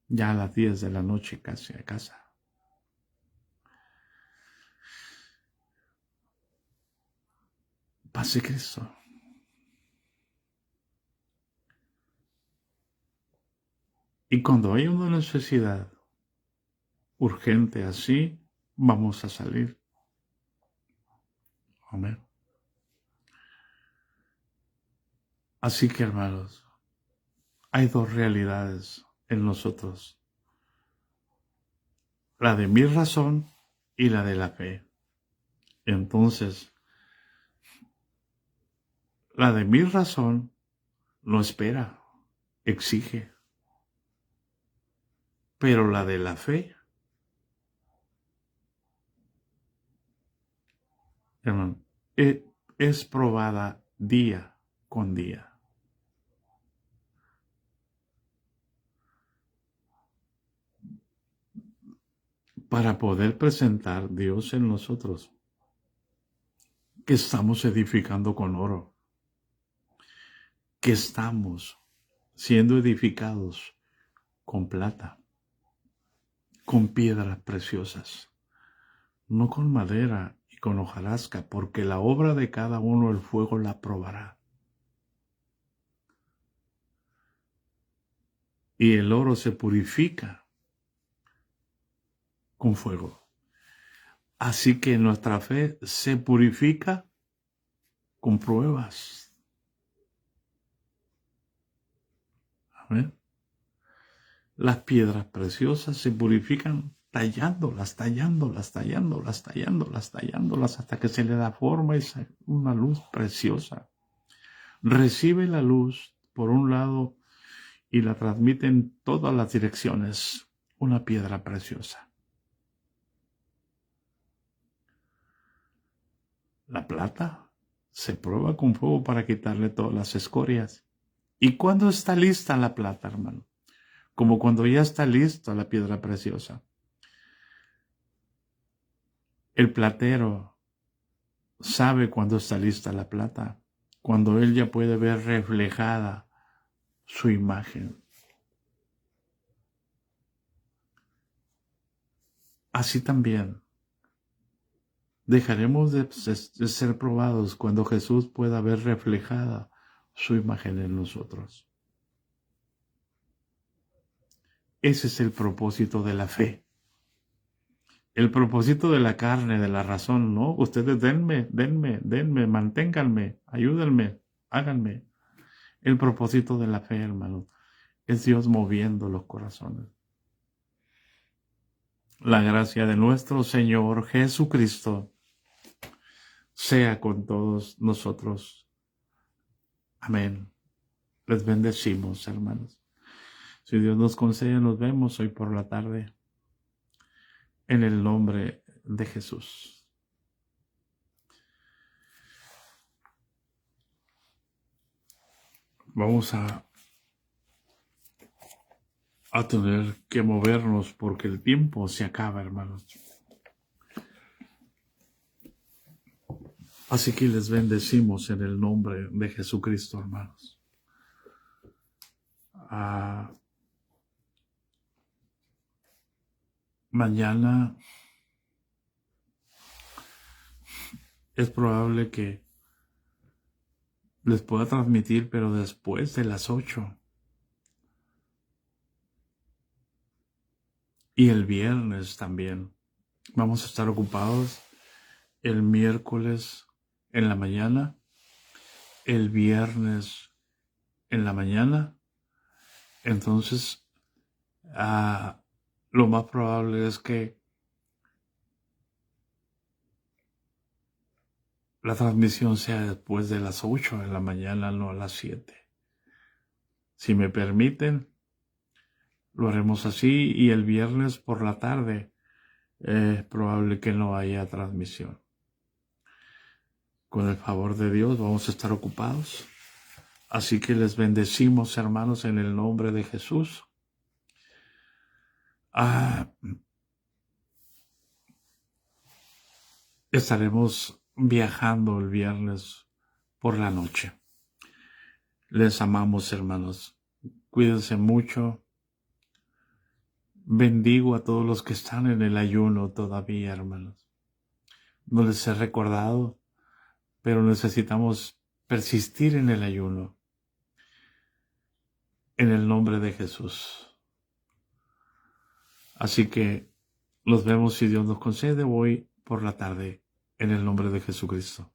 ya a las 10 de la noche casi a casa. Paz de Cristo. Y cuando hay una necesidad urgente así, vamos a salir. Amén. Así que, hermanos, hay dos realidades en nosotros. La de mi razón y la de la fe. Entonces, la de mi razón no espera, exige. Pero la de la fe, hermano, es probada día con día. para poder presentar Dios en nosotros, que estamos edificando con oro, que estamos siendo edificados con plata, con piedras preciosas, no con madera y con hojarasca, porque la obra de cada uno el fuego la probará. Y el oro se purifica con fuego. Así que nuestra fe se purifica con pruebas. Amén. Las piedras preciosas se purifican tallándolas hasta que se le da forma y una luz preciosa. Recibe la luz por un lado y la transmite en todas las direcciones. Una piedra preciosa. La plata se prueba con fuego para quitarle todas las escorias. ¿Y cuándo está lista la plata, hermano? Como cuando ya está lista la piedra preciosa. El platero sabe cuándo está lista la plata, cuando él ya puede ver reflejada su imagen. Así también dejaremos de ser probados cuando Jesús pueda ver reflejada su imagen en nosotros. Ese es el propósito de la fe. El propósito de la carne, de la razón, no. Ustedes denme, manténganme, ayúdenme, háganme. El propósito de la fe, hermano, es Dios moviendo los corazones. La gracia de nuestro Señor Jesucristo sea con todos nosotros. Amén. Les bendecimos, hermanos. Si Dios nos concede, nos vemos hoy por la tarde. En el nombre de Jesús. Vamos a tener que movernos porque el tiempo se acaba, hermanos. Así que les bendecimos en el nombre de Jesucristo, hermanos. Mañana es probable que les pueda transmitir, pero después de las 8. Y el viernes también. Vamos a estar ocupados el miércoles en la mañana, el viernes en la mañana. Entonces, lo más probable es que la transmisión sea después de las 8 de la mañana, no a las 7. Si me permiten, lo haremos así, y el viernes por la tarde es probable que no haya transmisión. Con el favor de Dios vamos a estar ocupados. Así que les bendecimos, hermanos, en el nombre de Jesús. Estaremos viajando el viernes por la noche. Les amamos, hermanos. Cuídense mucho. Bendigo a todos los que están en el ayuno todavía, hermanos. No les he recordado, pero necesitamos persistir en el ayuno. En el nombre de Jesús. Así que nos vemos, si Dios nos concede, hoy por la tarde, en el nombre de Jesucristo.